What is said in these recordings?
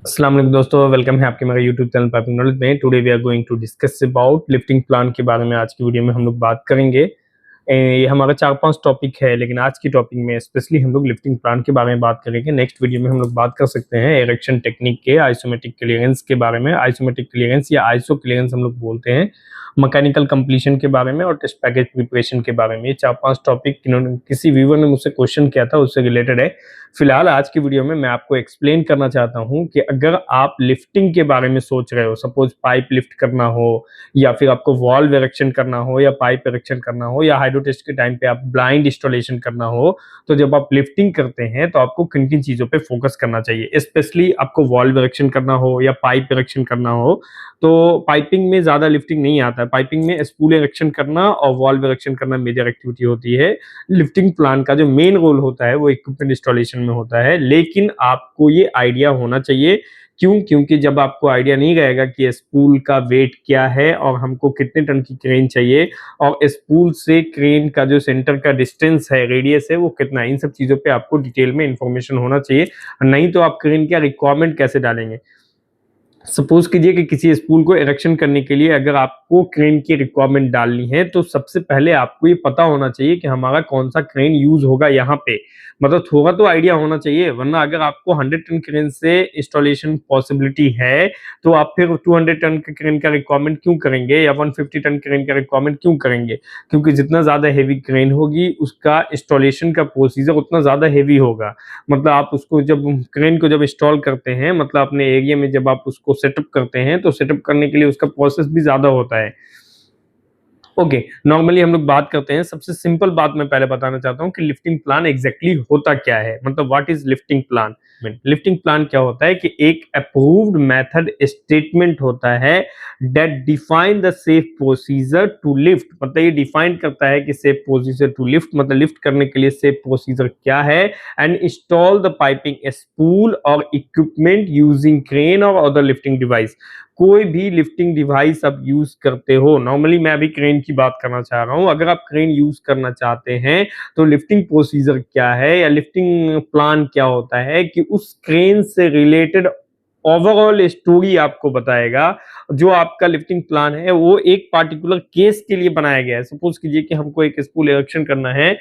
अस्सलाम वालेकुम दोस्तों, वेलकम है आपके मेरे यूट्यूब चैनल पाइपिंग नॉलेज में। Today we are going to discuss about lifting plan के बारे में। आज की वीडियो में हम लोग बात करेंगे। ये हमारा 4-5 टॉपिक है, लेकिन आज की टॉपिक में स्पेशली हम लोग लिफ्टिंग प्लान के बारे में बात करेंगे। नेक्स्ट वीडियो में हम लोग बात कर सकते हैं इरेक्शन टेक्निक के आइसोमेट्रिक क्लियरेंस के बारे में। आइसोमेट्रिक क्लियरेंस या आइसो क्लियरेंस हम लोग बोलते हैं, मैकेनिकल कंप्लीशन के बारे में और टेस्ट पैकेज प्रिपरेशन के बारे में। ये 4-5 टॉपिक किसी व्यूअर ने मुझसे क्वेश्चन किया था, उससे रिलेटेड है। फिलहाल आज की वीडियो में मैं आपको एक्सप्लेन करना चाहता हूं कि अगर आप लिफ्टिंग के बारे में सोच रहे हो, सपोज पाइप लिफ्ट करना हो या फिर आपको वॉल्व इरेक्शन करना हो या पाइप इरेक्शन करना हो या हाइड्रो टेस्ट के टाइम पे आप ब्लाइंड इंस्टॉलेशन करना हो, तो जब आप लिफ्टिंग करते हैं तो आपको किन किन चीजों पे फोकस करना चाहिए। स्पेशली आपको वॉल्व इरेक्शन करना हो या पाइप इरेक्शन करना हो, तो पाइपिंग में ज्यादा लिफ्टिंग नहीं आता है। पाइपिंग में स्पूल इरेक्शन करना और वॉल्व इरेक्शन करना मेजर एक्टिविटी होती है। लिफ्टिंग प्लान का जो मेन रोल होता है वो इक्विपमेंट इंस्टॉलेशन में होता है। लेकिन आपको ये आइडिया होना चाहिए। क्योंकि जब आपको आइडिया नहीं रहेगा कि स्पूल का वेट क्या है और हमको कितने टन की क्रेन चाहिए और स्पूल से क्रेन का जो सेंटर का डिस्टेंस है, रेडियस है, वो कितना है, इन सब चीजों पे आपको डिटेल में इंफॉर्मेशन होना चाहिए। नहीं तो आप क्रेन का रिक्वायरमेंट कैसे डालेंगे। सपोज कीजिए कि किसी स्पूल को इरेक्शन करने के लिए अगर आपको क्रेन की रिक्वायरमेंट डालनी है, तो सबसे पहले आपको ये पता होना चाहिए कि हमारा कौन सा क्रेन यूज होगा यहाँ पे। मतलब थोड़ा तो आइडिया होना चाहिए, वरना अगर आपको 100 टन क्रेन से इंस्टॉलेशन पॉसिबिलिटी है तो आप फिर 200 टन के क्रेन का रिक्वायरमेंट क्यों करेंगे या 150 टन क्रेन का रिक्वायरमेंट क्यों करेंगे। क्योंकि जितना ज्यादा हेवी क्रेन होगी उसका इंस्टॉलेशन का प्रोसीजर उतना ज्यादा हेवी होगा। मतलब आप उसको जब क्रेन को जब इंस्टॉल करते हैं, मतलब अपने एरिया में जब आप उसको सेटअप करते हैं, तो सेटअप करने के लिए उसका प्रोसेस भी ज्यादा होता है। ओके, नॉर्मली हम लोग बात करते हैं। सबसे सिंपल बात मैं पहले बताना चाहता हूँ कि लिफ्टिंग प्लान एग्जैक्टली होता क्या है, मतलब what is lifting plan. Lifting plan क्या होता है कि एक अप्रूव्ड मेथड स्टेटमेंट होता है that define the safe procedure to lift. मतलब ये डिफाइन करता है कि सेफ प्रोसीजर टू लिफ्ट, मतलब लिफ्ट करने के लिए सेफ प्रोसीजर क्या है, and install the piping spool और इक्विपमेंट यूजिंग क्रेन और अदर लिफ्टिंग डिवाइस। कोई भी लिफ्टिंग डिवाइस आप यूज करते हो, नॉर्मली मैं अभी क्रेन की बात करना चाह रहा हूं। अगर आप क्रेन यूज करना चाहते हैं तो लिफ्टिंग प्रोसीजर क्या है या लिफ्टिंग प्लान क्या होता है कि उस क्रेन से रिलेटेड ओवरऑल स्टोरी आपको बताएगा। जो आपका लिफ्टिंग प्लान है वो एक पार्टिकुलर केस के लिए बनाया गया है। सपोज कीजिए कि हमको एक स्पूल इरेक्शन करना है,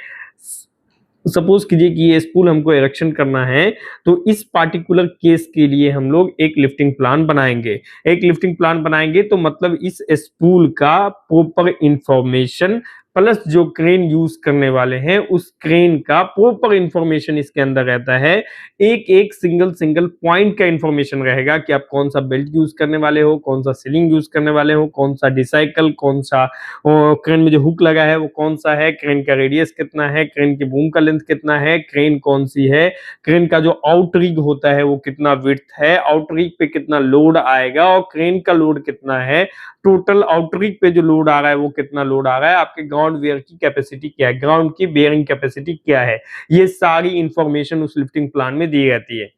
सपोज कीजिए कि ये स्पूल हमको इरेक्शन करना है, तो इस पार्टिकुलर केस के लिए हम लोग एक लिफ्टिंग प्लान बनाएंगे। एक लिफ्टिंग प्लान बनाएंगे तो मतलब इस स्पूल का प्रॉपर इंफॉर्मेशन प्लस जो क्रेन यूज करने वाले हैं उस क्रेन का प्रॉपर इंफॉर्मेशन इसके अंदर रहता है। एक एक सिंगल पॉइंट का इंफॉर्मेशन रहेगा कि आप कौन सा बेल्ट यूज करने वाले हो, कौन सा सीलिंग यूज करने वाले हो, कौन सा डिसाइकल, कौन सा क्रेन में जो हुक लगा है वो कौन सा है, क्रेन का रेडियस कितना है, क्रेन की बूम का लेंथ कितना है, क्रेन कौन सी है, क्रेन का जो आउटरिग होता है वो कितना विड्थ है, आउटरिग पे कितना लोड आएगा और क्रेन का लोड कितना है, टोटल आउटरिग पे जो लोड आ रहा है वो कितना लोड आ रहा है, आपके ग्राउंड वेयर की कैपेसिटी क्या है, ग्राउंड की बेयरिंग कैपेसिटी क्या है। ये सारी इंफॉर्मेशन उस लिफ्टिंग प्लान में दी रहती है।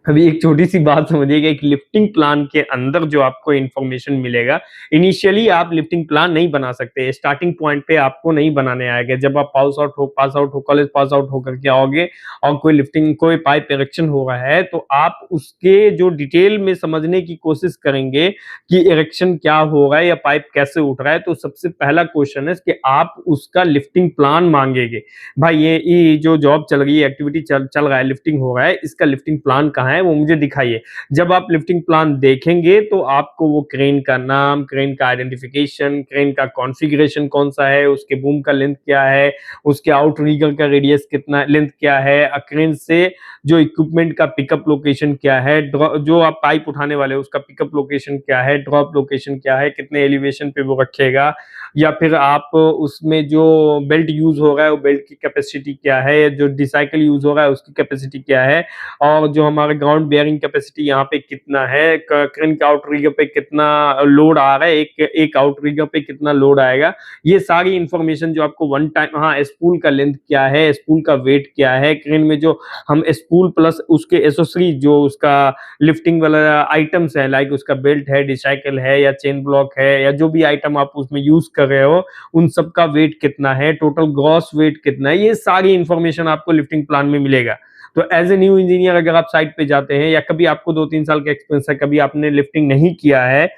अभी एक छोटी सी बात समझिएगा कि लिफ्टिंग प्लान के अंदर जो आपको इंफॉर्मेशन मिलेगा, इनिशियली आप लिफ्टिंग प्लान नहीं बना सकते। स्टार्टिंग पॉइंट पे आपको नहीं बनाने आएगा। जब आप पास आउट हो कॉलेज पास आउट होकर के आओगे और कोई पाइप इरेक्शन हो रहा है, तो आप उसके जो डिटेल में समझने की कोशिश करेंगे कि इरेक्शन क्या हो रहा है या पाइप कैसे उठ रहा है, तो सबसे पहला क्वेश्चन है कि आप उसका लिफ्टिंग प्लान मांगेंगे। भाई ये जो जॉब चल रही है, एक्टिविटी चल रहा है, लिफ्टिंग हो रहा है, इसका लिफ्टिंग प्लान कहाँ है वो मुझे दिखाइए। जब आप लिफ्टिंग प्लान देखेंगे तो आपको वो क्रेन का नाम, क्रेन का आइडेंटिफिकेशन, क्रेन का कॉन्फ़िगरेशन कौन सा है, उसके बूम का लेंथ क्या है, उसके आउटरिगर का रेडियस कितना, लेंथ क्या है, क्रेन से जो इक्विपमेंट का पिकअप लोकेशन क्या है, जो आप पाइप उठाने वाले हो उसका पिकअप लोकेशन क्या है, ड्रॉप लोकेशन क्या है, कितने एलिवेशन पे वो रखेगा, या फिर आप उसमें जो बेल्ट यूज हो रहा है वो बेल्ट की कैपेसिटी क्या है, जो डिसाइकल यूज हो रहा है उसकी कैपेसिटी क्या है, और जो हमारा ग्राउंड बेयरिंग कैपेसिटी यहाँ पे कितना है, क्रेन के आउटरिगर पे कितना लोड आ रहा है, एक आउटरिगर पे कितना लोड आएगा। ये सारी इंफॉर्मेशन जो आपको वन टाइम, हाँ स्पूल का लेंथ क्या है, स्पूल का वेट क्या है, क्रेन में जो हम स्पूल प्लस उसके एसोसरी जो उसका लिफ्टिंग वाला आइटम्स है, लाइक उसका बेल्ट है, डिसाइकल है या चेन ब्लॉक है या जो भी आइटम आप उसमें यूज कर रहे हो, उन सब का वेट कितना है, टोटल ग्रॉस वेट कितना है, ये सारी इंफॉर्मेशन आपको लिफ्टिंग प्लान में मिलेगा। तो एज ए न्यू इंजीनियर अगर आप साइट पे जाते हैं या कभी आपको 2-3 साल का एक्सपीरियंस है, कभी आपने लिफ्टिंग नहीं किया है,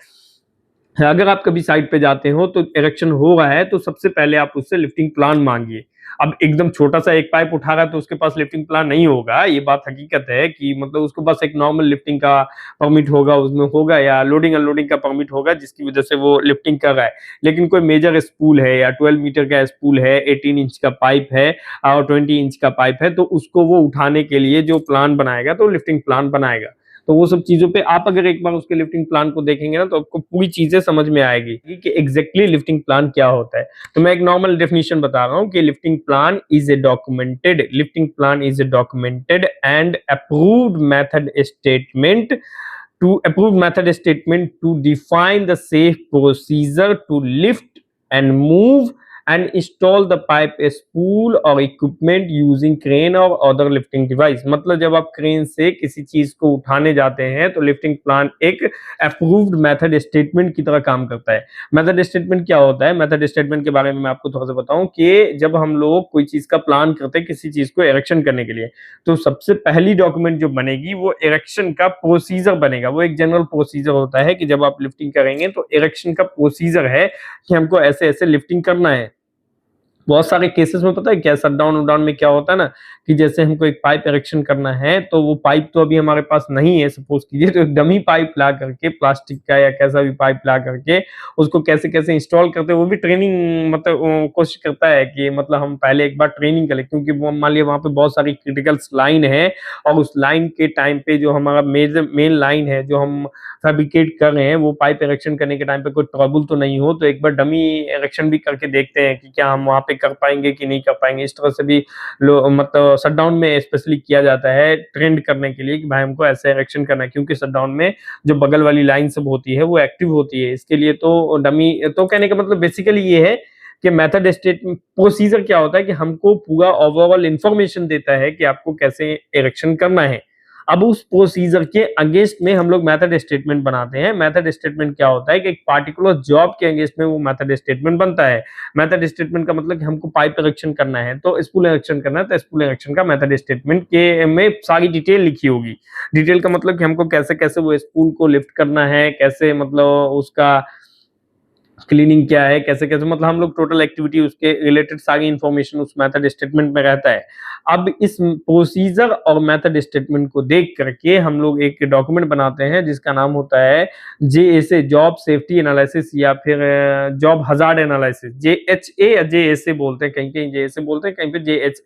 अगर आप कभी साइट पे जाते हो तो इरेक्शन हो रहा है तो सबसे पहले आप उससे लिफ्टिंग प्लान मांगिए। अब एकदम छोटा सा एक पाइप उठा रहा है तो उसके पास लिफ्टिंग प्लान नहीं होगा, ये बात हकीकत है कि मतलब उसके पास एक नॉर्मल लिफ्टिंग का परमिट होगा, उसमें होगा या लोडिंग अनलोडिंग का परमिट होगा जिसकी वजह से वो लिफ्टिंग कर रहा है। लेकिन कोई मेजर स्पूल है या 12 मीटर का स्पूल है, 18 इंच का पाइप है और 20 इंच का पाइप है, तो उसको वो उठाने के लिए जो प्लान बनाएगा तो लिफ्टिंग प्लान बनाएगा। तो वो सब चीजों पे आप अगर एक बार उसके लिफ्टिंग प्लान को देखेंगे ना तो आपको पूरी चीजें समझ में आएगी कि एग्जैक्टली लिफ्टिंग प्लान क्या होता है। तो मैं एक नॉर्मल डेफिनेशन बता रहा हूँ कि lifting plan is a documented and approved method statement to define the safe procedure to lift and move and install the pipe spool or equipment using crane or other lifting device। मतलब जब आप crane से किसी चीज को उठाने जाते हैं तो लिफ्टिंग प्लान एक अप्रूव्ड मेथड स्टेटमेंट की तरह काम करता है। मेथड स्टेटमेंट क्या होता है? मेथड स्टेटमेंट के बारे में मैं आपको थोड़ा सा बताऊं कि जब हम लोग कोई चीज का प्लान करते हैं किसी चीज को इरेक्शन करने के लिए, तो सबसे पहली डॉक्यूमेंट जो बनेगी वो इरेक्शन का प्रोसीजर बनेगा। वो एक जनरल प्रोसीजर होता है कि जब आप लिफ्टिंग करेंगे तो इरेक्शन का प्रोसीजर है कि हमको ऐसे ऐसे लिफ्टिंग करना है। बहुत सारे केसेस में पता है क्या शटडाउन में क्या होता है ना कि जैसे हमको एक पाइप इरेक्शन करना है तो वो पाइप तो अभी हमारे पास नहीं है, सपोज कीजिए, तो एक डमी पाइप ला करके प्लास्टिक का या कैसा भी पाइप ला करके उसको कैसे कैसे इंस्टॉल करते हैं, वो भी ट्रेनिंग मतलब कोशिश करता है कि मतलब हम पहले एक बार ट्रेनिंग करें, क्योंकि वो मान लिया वहां पे बहुत सारी क्रिटिकल लाइन है और उस लाइन के टाइम पे जो हमारा मेन लाइन है जो हम फैब्रिकेट कर रहे हैं वो पाइप इरेक्शन करने के टाइम पे कोई ट्रबल तो नहीं हो, तो एक बार डमी इरेक्शन भी करके देखते हैं कि क्या हम वहां पे कर पाएंगे कि नहीं कर पाएंगे। इस तरह से भी मतलब शटडाउन में स्पेशली किया जाता है ट्रेंड करने के लिए कि भाई हमको ऐसे इरेक्शन करना है, क्योंकि शटडाउन में जो बगल वाली लाइन सब होती है वो एक्टिव होती है। इसके लिए तो डमी, तो कहने का मतलब बेसिकली ये है कि मेथड स्टेट प्रोसीजर क्या होता है कि हमको पूरा ओवरऑल इंफॉर्मेशन देता है कि आपको कैसे इरेक्शन करना है। अब उस प्रोसीजर के अगेंस्ट में हम लोग मेथड स्टेटमेंट बनाते हैं। मेथड स्टेटमेंट क्या होता है कि एक पार्टिकुलर जॉब के अगेंस्ट में वो मेथड स्टेटमेंट बनता है। मेथड स्टेटमेंट का मतलब कि हमको पाइप इरेक्शन करना है तो स्पूल इरेक्शन करना है तो स्पूल इरेक्शन का मेथड स्टेटमेंट के में सारी डिटेल लिखी होगी। डिटेल का मतलब कि हमको कैसे कैसे वो स्पूल को लिफ्ट करना है, कैसे मतलब उसका क्लीनिंग क्या है, कैसे कैसे मतलब हम लोग टोटल एक्टिविटी उसके रिलेटेड सारी इंफॉर्मेशन उस मेथड स्टेटमेंट में रहता है। अब इस प्रोसीजर और मेथड स्टेटमेंट को देख करके हम लोग एक डॉक्यूमेंट बनाते हैं जिसका नाम होता है जेएसए, जॉब सेफ्टी एनालिसिस, या फिर जॉब हजार्ड एनालिसिस। जेएचए या जेएसए बोलते हैं, कहीं कहीं जेएसए बोलते हैं, कहीं पे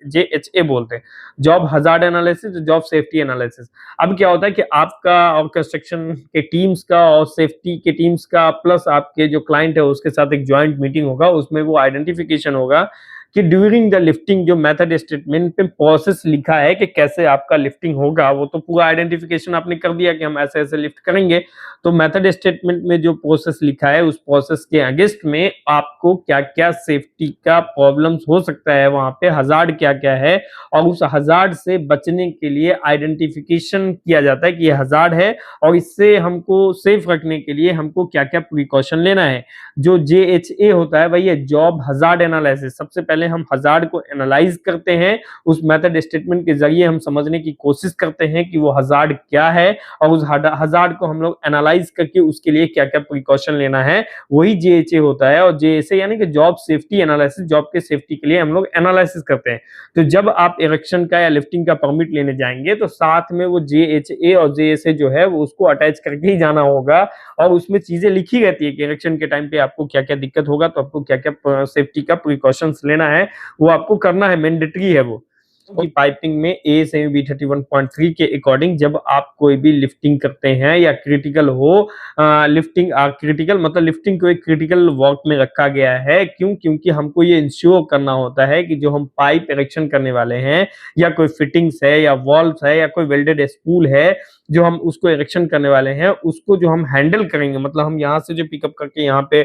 जेएचए बोलते हैं, job hazard analysis, job safety analysis. अब क्या होता है कि आपका और कंस्ट्रक्शन के टीम्स का और सेफ्टी के टीम्स का प्लस आपके जो क्लाइंट है उसके साथ एक ज्वाइंट मीटिंग होगा, उसमें वो आइडेंटिफिकेशन होगा कि ड्यूरिंग द लिफ्टिंग जो मेथड स्टेटमेंट पे प्रोसेस लिखा है कि कैसे आपका लिफ्टिंग होगा, वो तो पूरा आइडेंटिफिकेशन आपने कर दिया कि हम ऐसे ऐसे लिफ्ट करेंगे। तो मेथड स्टेटमेंट में जो प्रोसेस लिखा है उस प्रोसेस के अगेंस्ट में आपको क्या क्या सेफ्टी का प्रॉब्लम्स हो सकता है, वहां पे हजार्ड क्या क्या है, और उस हजार्ड से बचने के लिए आइडेंटिफिकेशन किया जाता है कि ये हजार्ड है और इससे हमको सेफ रखने के लिए हमको क्या क्या प्रिकॉशन लेना है। जो जेएचए होता है वही है जॉब हजार्ड एनालिसिस। सबसे पहले हम हजार्ड को एनालाइज करते हैं, उस मेथड स्टेटमेंट के जरिए हम समझने की कोशिश करते हैं कि वो हजार्ड क्या है और उस हजार्ड को हम लोग एनालाइज करके उसके लिए क्या क्या प्रिकॉशन लेना है, वही जेएचए होता है। और जेएचए यानी कि जॉब सेफ्टी एनालिसिस, जॉब के सेफ्टी के लिए हम लोग एनालिसिस करते हैं। तो जब आप इरेक्शन का या लिफ्टिंग का परमिट लेने जाएंगे तो साथ में वो जेएचए और जेएसए जो है वो उसको अटैच करके ही जाना होगा और उसमें चीजें लिखी रहती है कि इरेक्शन के टाइम पे आपको क्या क्या दिक्कत होगा, तो आपको क्या क्या सेफ्टी का प्रिकॉशंस लेना है, वो आपको करना है, मैंडेटरी है वो। की पाइपिंग में AS/AUB 31.3 के अकॉर्डिंग जब आप कोई भी लिफ्टिंग करते हैं या क्रिटिकल हो, लिफ्टिंग क्रिटिकल मतलब लिफ्टिंग को एक क्रिटिकल वर्क में रखा गया है। क्यों? क्योंकि हमको ये इंश्योर करना होता है कि जो हम पाइप इरेक्शन करने वाले हैं या कोई फिटिंग्स है या वॉल्व्स है या कोई वेल्डेड स्पूल है जो हम उसको इरेक्शन करने वाले हैं, उसको जो हम हैंडल करेंगे, मतलब हम यहाँ से जो पिकअप करके यहाँ पे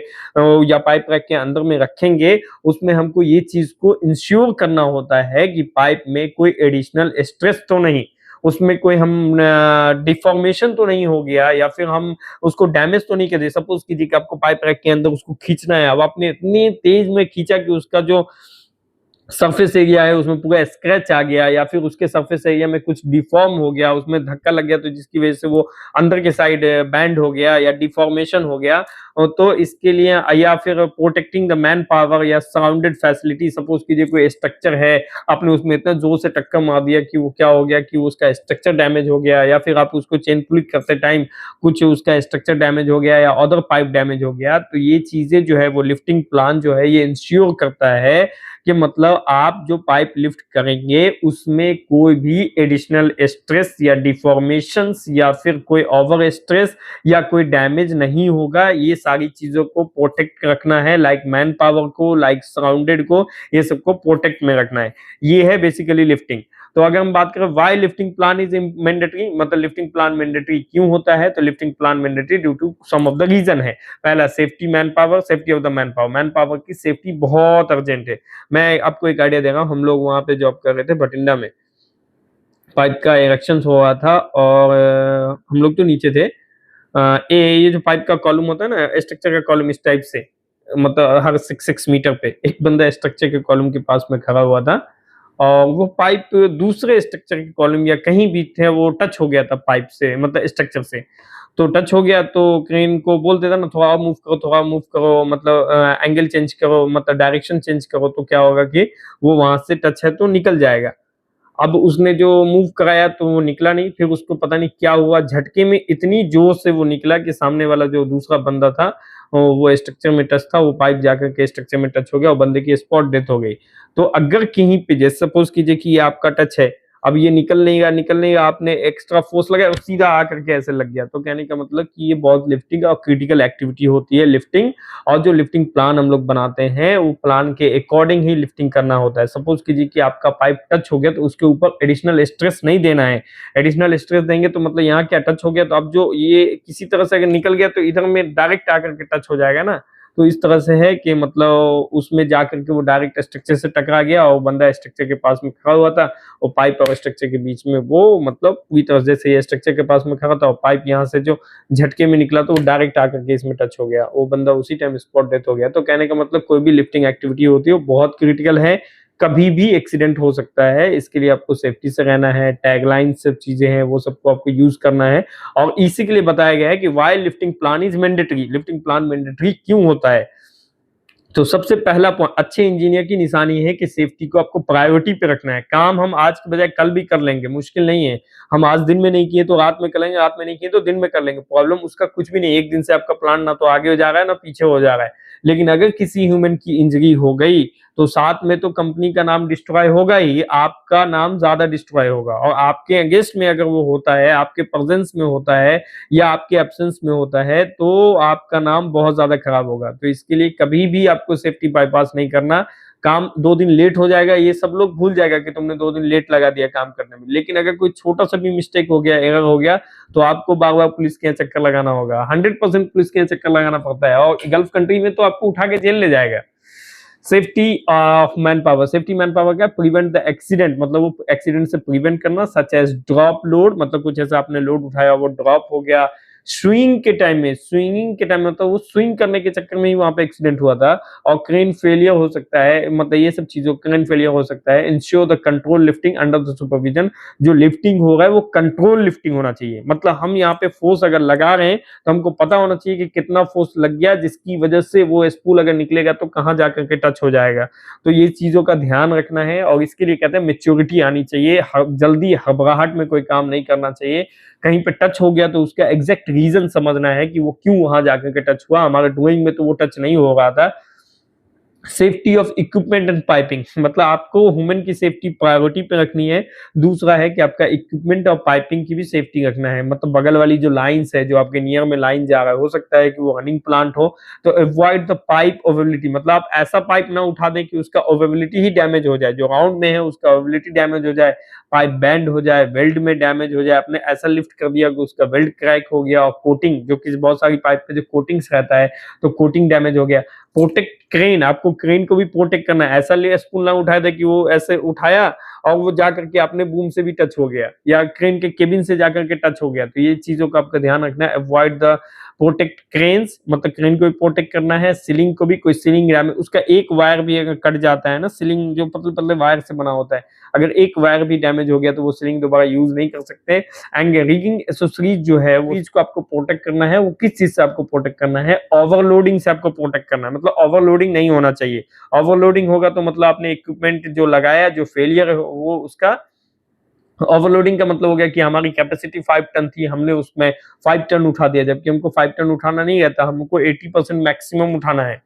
या पाइप रैक के अंदर में रखेंगे, उसमें हमको ये चीज को इंश्योर करना होता है कि पाइप में कोई एडिशनल स्ट्रेस तो नहीं, उसमें कोई हम डिफॉर्मेशन तो नहीं हो गया या फिर हम उसको डैमेज तो नहीं कर दिए। सपोज कीजिए कि आपको पाइप रैक के अंदर उसको खींचना है, अब आपने इतनी तेज में खींचा कि उसका जो सरफेस एरिया है उसमें पूरा स्क्रैच आ गया या फिर उसके सरफेस एरिया में कुछ डिफॉर्म हो गया, उसमें धक्का लग गया तो जिसकी वजह से वो अंदर के साइड बैंड हो गया या डिफॉर्मेशन हो गया, तो इसके लिए या फिर प्रोटेक्टिंग द मैन पावर या सराउंडेड फैसिलिटी, सपोज कीजिए कोई स्ट्रक्चर है, आपने उसमें इतना जोर से टक्कर मार दिया कि वो क्या हो गया कि उसका स्ट्रक्चर डैमेज हो गया, या फिर आप उसको चेन पुलिंग करते टाइम कुछ उसका स्ट्रक्चर डैमेज हो गया या अदर पाइप डैमेज हो गया, तो ये चीजें जो है वो लिफ्टिंग प्लान जो है ये इंश्योर करता है कि मतलब आप जो पाइप लिफ्ट करेंगे उसमें कोई भी एडिशनल स्ट्रेस या डिफॉर्मेशंस या फिर कोई ओवर स्ट्रेस या कोई डैमेज नहीं होगा। ये सारी चीजों को प्रोटेक्ट रखना है, लाइक मैन पावर को, लाइक सराउंडेड को, ये सबको प्रोटेक्ट में रखना है। ये है बेसिकली लिफ्टिंग। तो अगर हम बात करें why lifting plan is mandatory, मतलब लिफ्टिंग प्लान मैंडेटरी क्यों होता है, तो lifting plan mandatory due to some of the reason है। पहला safety manpower, safety of the manpower की सेफ्टी बहुत अर्जेंट है। मैं आपको एक आइडिया दे रहा हूँ, हम लोग वहां पे जॉब कर रहे थे भटिंडा में, पाइप का इरेक्शन हुआ था और हम लोग तो नीचे थे। ये जो पाइप का कॉलम होता है ना, स्ट्रक्चर का कॉलम इस टाइप से, मतलब हर 6 मीटर पे एक बंदा स्ट्रक्चर के कॉलम के पास में खड़ा हुआ था और वो पाइप दूसरे स्ट्रक्चर के कॉलम या कहीं भी थे, वो टच हो गया था पाइप से, मतलब स्ट्रक्चर से। तो टच हो गया तो क्रेन को बोल देता ना थोड़ा मूव करो, थोड़ा मूव करो, मतलब एंगल चेंज करो, मतलब डायरेक्शन चेंज करो, तो क्या होगा कि वो वहां से टच है तो निकल जाएगा। अब उसने जो मूव कराया तो वो निकला नहीं, फिर उसको पता नहीं क्या हुआ, झटके में इतनी जोर से वो निकला कि सामने वाला जो दूसरा बंदा था वो स्ट्रक्चर में टच था, वो पाइप जाकर के स्ट्रक्चर में टच हो गया और बंदे की स्पॉट डेथ हो गई। तो अगर कहीं पे जैसे सपोज कीजिए कि ये आपका टच है, अब ये निकल नहीं गया, आपने एक्स्ट्रा फोर्स लगाया और सीधा आकर के ऐसे लग गया, तो कहने का मतलब कि ये बहुत लिफ्टिंग और क्रिटिकल एक्टिविटी होती है लिफ्टिंग। और जो लिफ्टिंग प्लान हम लोग बनाते हैं वो प्लान के अकॉर्डिंग ही लिफ्टिंग करना होता है। सपोज कीजिए कि आपका पाइप टच हो गया तो उसके ऊपर एडिशनल स्ट्रेस नहीं देना है। एडिशनल स्ट्रेस देंगे तो मतलब यहाँ क्या टच हो गया तो अब जो ये किसी तरह से अगर निकल गया तो इधर में डायरेक्ट आकर के टच हो जाएगा ना। तो इस तरह से है कि मतलब उसमें जाकर के वो डायरेक्ट स्ट्रक्चर से टकरा गया और बंदा स्ट्रक्चर के पास में खड़ा हुआ था और पाइप और स्ट्रक्चर के बीच में वो मतलब पूरी तरह जैसे ये स्ट्रक्चर के पास में खड़ा था और पाइप यहाँ से जो झटके में निकला तो वो डायरेक्ट आकर के इसमें टच हो गया, वो बंदा उसी टाइम स्पॉट डेथ हो गया। तो कहने का मतलब कोई भी लिफ्टिंग एक्टिविटी होती है वो बहुत क्रिटिकल है, कभी भी एक्सीडेंट हो सकता है, इसके लिए आपको सेफ्टी से रहना है। टैगलाइन सब चीजें हैं वो सबको आपको यूज करना है और इसी के लिए बताया गया है कि why lifting plan is mandatory. Lifting plan mandatory क्यों होता है, तो सबसे पहला पॉइंट, अच्छे इंजीनियर की निशानी है कि सेफ्टी को आपको प्रायोरिटी पे रखना है। काम हम आज के बजाय कल भी कर लेंगे, मुश्किल नहीं है। हम आज दिन में नहीं किए तो रात में कर लेंगे, रात में नहीं किए तो दिन में कर लेंगे, प्रॉब्लम उसका कुछ भी नहीं। एक दिन से आपका प्लान ना तो आगे हो जा रहा है ना पीछे हो जा रहा है। लेकिन अगर किसी ह्यूमन की इंजरी हो गई तो साथ में तो कंपनी का नाम डिस्ट्रॉय होगा ही, आपका नाम ज्यादा डिस्ट्रॉय होगा। और आपके अगेंस्ट में अगर वो होता है, आपके प्रेजेंस में होता है या आपके एब्सेंस में होता है तो आपका नाम बहुत ज्यादा खराब होगा। तो इसके लिए कभी भी आपको सेफ्टी बाईपास नहीं करना। काम 2 दिन लेट हो जाएगा ये सब लोग भूल जाएगा कि तुमने 2 दिन लेट लगा दिया काम करने में, लेकिन अगर कोई छोटा सा भी मिस्टेक हो गया, एरर हो गया, तो आपको बार बार पुलिस के यहाँ चक्कर लगाना होगा। 100% पुलिस के यहाँ चक्कर लगाना पड़ता है और गल्फ कंट्री में तो आपको उठा के जेल ले जाएगा। Safety of man power, safety man power क्या, प्रिवेंट द एक्सीडेंट, मतलब वो एक्सीडेंट से प्रिवेंट करना, सच एज ड्रॉप लोड, मतलब कुछ ऐसा आपने लोड उठाया वो ड्रॉप हो गया। स्विंगिंग के टाइम में, स्विंगिंग के टाइम में तो वो स्विंग करने के चक्कर में ही वहां पे एक्सीडेंट हुआ था। और क्रेन फेलियर हो सकता है, मतलब ये सब चीजों, क्रेन फेलियर हो सकता है। Ensure the control lifting under the supervision, जो लिफ्टिंग हो रहा है वो कंट्रोल लिफ्टिंग होना चाहिए। मतलब हम यहाँ पे फोर्स अगर लगा रहे हैं तो हमको पता होना चाहिए कि कितना फोर्स लग गया, जिसकी वजह से वो स्पूल अगर निकलेगा तो कहाँ जाकर के टच हो जाएगा। तो ये चीजों का ध्यान रखना है और इसके लिए कहते हैं मेच्योरिटी आनी चाहिए। जल्दी घबराहट में कोई काम नहीं करना चाहिए। कहीं पे टच हो गया तो उसका एग्जैक्ट रीजन समझना है कि वो क्यों वहां जाकर के टच हुआ। हमारे डूइंग में तो वो टच नहीं हो रहा था। Safety of equipment and piping, मतलब आपको ह्यूमन की सेफ्टी प्रायोरिटी पे रखनी है। दूसरा है कि आपका इक्विपमेंट और पाइपिंग की भी सेफ्टी रखना है। मतलब बगल वाली जो लाइंस है, जो आपके नियर में लाइन जा रहा है, हो सकता है कि वो रनिंग प्लांट हो, तो अवॉइड द पाइप ओवेबिलिटी, मतलब आप ऐसा पाइप ना उठा दें कि उसका ओवेबिलिटी ही डैमेज हो जाए, जो राउंड में है उसका ओवेबिलिटी डैमेज हो जाए, पाइप बैंड हो जाए, वेल्ड में डैमेज हो जाए। आपने ऐसा लिफ्ट कर दिया कि उसका वेल्ड क्रैक हो गया और कोटिंग, जो कि बहुत सारी पाइप पे जो कोटिंग्स रहता है तो कोटिंग डैमेज हो गया। प्रोटेक्ट क्रेन, आपको क्रेन को भी प्रोटेक्ट करना है। ऐसा ले स्पूल ना उठाया था कि वो ऐसे उठाया और वो जाकर के अपने बूम से भी टच हो गया या क्रेन के केबिन से जाकर के टच हो गया, तो ये चीजों का आपका ध्यान रखना है। अवॉइड द प्रोटेक्ट क्रेन्स, मतलब क्रेन को भी प्रोटेक्ट करना है, सीलिंग को भी। कोई सीलिंग रैम उसका एक वायर भी अगर कट जाता है ना, सीलिंग जो पतले पतले वायर से बना होता है, अगर एक वायर भी डैमेज हो गया तो वो सीलिंग दोबारा यूज नहीं कर सकते। एंड रिगिंग एक्सेसरीज जो है वो चीज को आपको प्रोटेक्ट करना है। वो किस चीज से आपको प्रोटेक्ट करना है? ओवरलोडिंग से आपको प्रोटेक्ट करना है, मतलब ओवरलोडिंग नहीं होना चाहिए। ओवरलोडिंग होगा तो मतलब आपने इक्विपमेंट जो लगाया, जो फेलियर वो उसका ओवरलोडिंग का मतलब हो गया कि हमारी कैपेसिटी 5 टन थी, हमने उसमें 5 टन उठा दिया, जबकि हमको 5 टन उठाना नहीं रहता, हमको 80% मैक्सिमम उठाना है।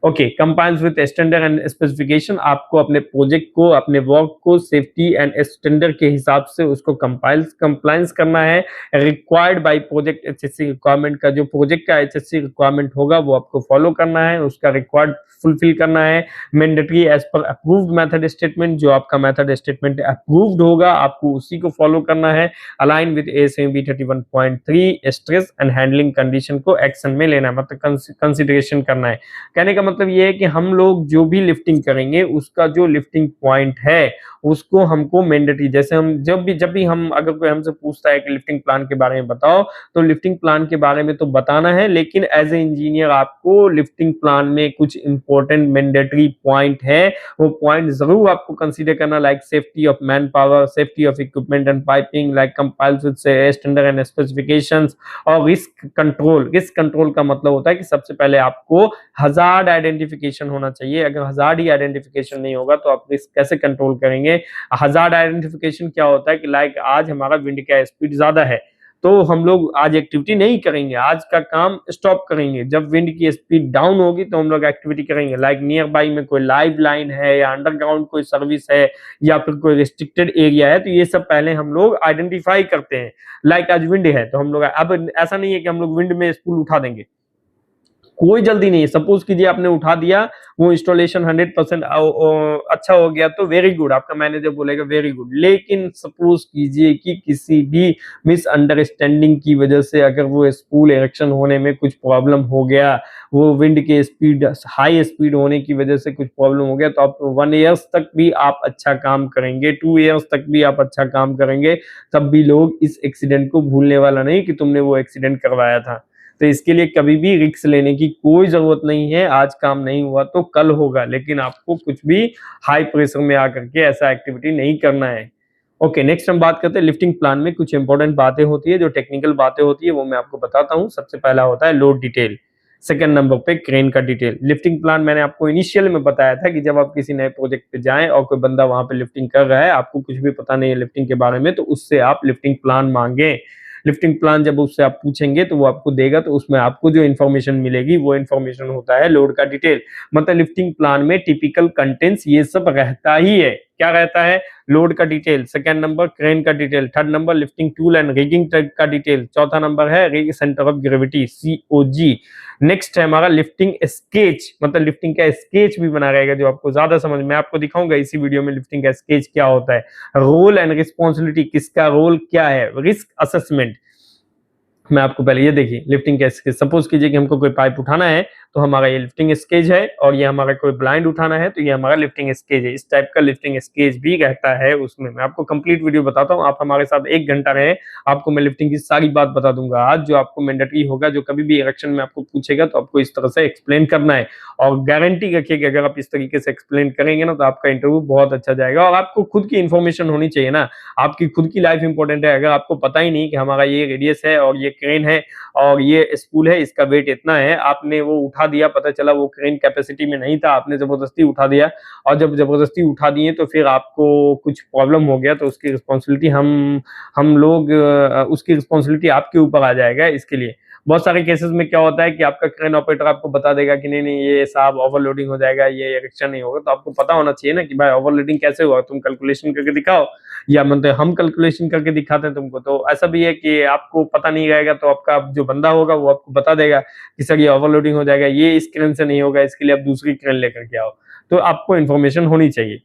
Okay, compiles with standard and specification, आपको अपने प्रोजेक्ट को, अपने वर्क को सेफ्टी एंड स्टैंडर्ड के हिसाब से उसको कंप्लायंस करना है। Required by project HSC requirement का, जो प्रोजेक्ट का एचएससी रिक्वायरमेंट होगा वो आपको फॉलो करना है, उसका रिक्वायर्ड फुलफिल करना है। Mandatory as per approved method statement, जो आपका मेथड स्टेटमेंट अप्रूव्ड होगा आपको उसी को फॉलो करना है। Align with ASME 31.3, stress and handling condition को एक्शन में लेना है, मतलब कंसिडरेशन करना है। कहने का मतलब ये है कि हम लोग जो भी लिफ्टिंग करेंगे उसका जो लिफ्टिंग पॉइंट है उसको हमको मैंडेटरी, जैसे हम जब भी हम अगर कोई हमसे पूछता है कि लिफ्टिंग प्लान के बारे में बताओ, तो लिफ्टिंग प्लान के बारे में तो बताना है, लेकिन एज ए इंजीनियर आपको लिफ्टिंग प्लान में कुछ इंपॉर्टेंट मैंडेटरी पॉइंट है, वो पॉइंट जरूर आपको कंसीडर करना, like safety of man power, safety of equipment and piping, like compiles with standard and specifications. और रिस्क कंट्रोल, रिस्क कंट्रोल का मतलब होता है कि सबसे पहले आपको हजार्ड आइडेंटिफिकेशन होना चाहिए। अगर हजार्ड ही आइडेंटिफिकेशन नहीं होगा तो आप रिस्क कैसे कंट्रोल करेंगे? हजार्ड आइडेंटिफिकेशन क्या होता है कि लाइक आज हमारा विंड का स्पीड ज्यादा है, तो हम लोग आज एक्टिविटी नहीं करेंगे, आज का काम स्टॉप करेंगे। जब विंड की स्पीड डाउन होगी तो हम लोग एक्टिविटी करेंगे। लाइक नियर बाई में कोई लाइव लाइन है या अंडरग्राउंड कोई सर्विस है या फिर कोई रिस्ट्रिक्टेड एरिया है, तो ये सब पहले हम लोग आइडेंटिफाई करते हैं। लाइक आज विंड है तो हम लोग, अब ऐसा नहीं है कि हम लोग विंड में स्पूल उठा देंगे, कोई जल्दी नहीं है। सपोज कीजिए आपने उठा दिया, वो इंस्टॉलेशन 100% अच्छा हो गया तो वेरी गुड, आपका मैनेजर बोलेगा वेरी गुड। लेकिन सपोज कीजिए कि किसी भी मिसअंडरस्टैंडिंग की वजह से अगर वो स्पूल इरेक्शन होने में कुछ प्रॉब्लम हो गया, वो विंड के स्पीड हाई स्पीड होने की वजह से कुछ प्रॉब्लम हो गया, तो आप 1 ईयर्स तक भी आप अच्छा काम करेंगे, 2 ईयर्स तक भी आप अच्छा काम करेंगे, तब भी लोग इस एक्सीडेंट को भूलने वाला नहीं कि तुमने वो एक्सीडेंट करवाया था। तो इसके लिए कभी भी रिस्क लेने की कोई जरूरत नहीं है। आज काम नहीं हुआ तो कल होगा, लेकिन आपको कुछ भी हाई प्रेशर में आकर के ऐसा एक्टिविटी नहीं करना है। ओके, नेक्स्ट हम बात करते हैं लिफ्टिंग प्लान में कुछ इंपॉर्टेंट बातें होती है, जो टेक्निकल बातें होती है वो मैं आपको बताता हूँ। सबसे पहला होता है लोड डिटेल, सेकंड नंबर पे क्रेन का डिटेल। लिफ्टिंग प्लान मैंने आपको इनिशियल में बताया था कि जब आप किसी नए प्रोजेक्ट पे जाएं और कोई बंदा वहां पे लिफ्टिंग कर रहा है, आपको कुछ भी पता नहीं है लिफ्टिंग के बारे में, तो उससे आप लिफ्टिंग प्लान मांगे। लिफ्टिंग प्लान जब उससे आप पूछेंगे तो वो आपको देगा, तो उसमें आपको जो इन्फॉर्मेशन मिलेगी वो इन्फॉर्मेशन होता है लोड का डिटेल। मतलब लिफ्टिंग प्लान में टिपिकल कंटेंट्स ये सब रहता ही है। क्या रहता है? लोड का डिटेल, सेकंड नंबर क्रेन का detail, third number lifting tool and rigging का डिटेल, चौथा नंबर है centre of gravity COG। Next है हमारा लिफ्टिंग स्केच, मतलब लिफ्टिंग का स्केच भी बना रहेगा जो आपको ज्यादा समझ में, आपको दिखाऊंगा इसी वीडियो में लिफ्टिंग का स्केच क्या होता है। रोल एंड रिस्पॉन्सिबिलिटी, किसका रोल क्या है। रिस्क असेसमेंट, मैं आपको पहले ये देखिए लिफ्टिंग का स्केच, सपोज कीजिए कि हमको कोई पाइप उठाना है तो हमारा ये लिफ्टिंग स्केच है, और ये हमारा कोई ब्लाइंड उठाना है तो ये हमारा लिफ्टिंग स्केच है। इस टाइप का लिफ्टिंग स्केच भी रहता है उसमें। मैं आपको कंप्लीट वीडियो बताता हूँ, आप हमारे साथ 1 घंटा रहे, आपको मैं लिफ्टिंग की सारी बात बता दूंगा आज, जो आपको मैंडेटरी होगा, जो कभी भी इरेक्शन में आपको पूछेगा तो आपको इस तरह से एक्सप्लेन करना है। और गारंटी रखिए कि अगर आप इस तरीके से एक्सप्लेन करेंगे ना तो आपका इंटरव्यू बहुत अच्छा जाएगा। और आपको खुद की इन्फॉर्मेशन होनी चाहिए ना, आपकी खुद की लाइफ इंपॉर्टेंट है। अगर आपको पता ही नहीं कि हमारा ये रेडियस है और ये क्रेन है और ये स्पूल है, इसका वेट इतना है, आपने वो उठा दिया, पता चला वो क्रेन कैपेसिटी में नहीं था, आपने जबरदस्ती उठा दिया, और जब जबरदस्ती उठा दिए तो फिर आपको कुछ प्रॉब्लम हो गया, तो उसकी रिस्पॉन्सिबिलिटी हम लोग उसकी रिस्पॉन्सिबिलिटी आपके ऊपर आ जाएगा। इसके लिए बहुत सारे केसेस में क्या होता है कि आपका क्रेन ऑपरेटर आपको बता देगा कि नहीं नहीं ये साहब ओवरलोडिंग हो जाएगा, ये इरेक्शन नहीं होगा, तो आपको पता होना चाहिए ना कि भाई ओवरलोडिंग कैसे हुआ, तुम कैलकुलेशन करके दिखाओ, या मतलब हम कैलकुलेशन करके दिखाते हैं तुमको। तो ऐसा भी है कि आपको पता नहीं रहेगा तो आपका जो बंदा होगा वो आपको बता देगा कि सर ये ओवरलोडिंग हो जाएगा, ये इस क्रेन से नहीं होगा, इसके लिए आप दूसरी क्रेन लेकर के आओ। तो आपको इन्फॉर्मेशन होनी चाहिए।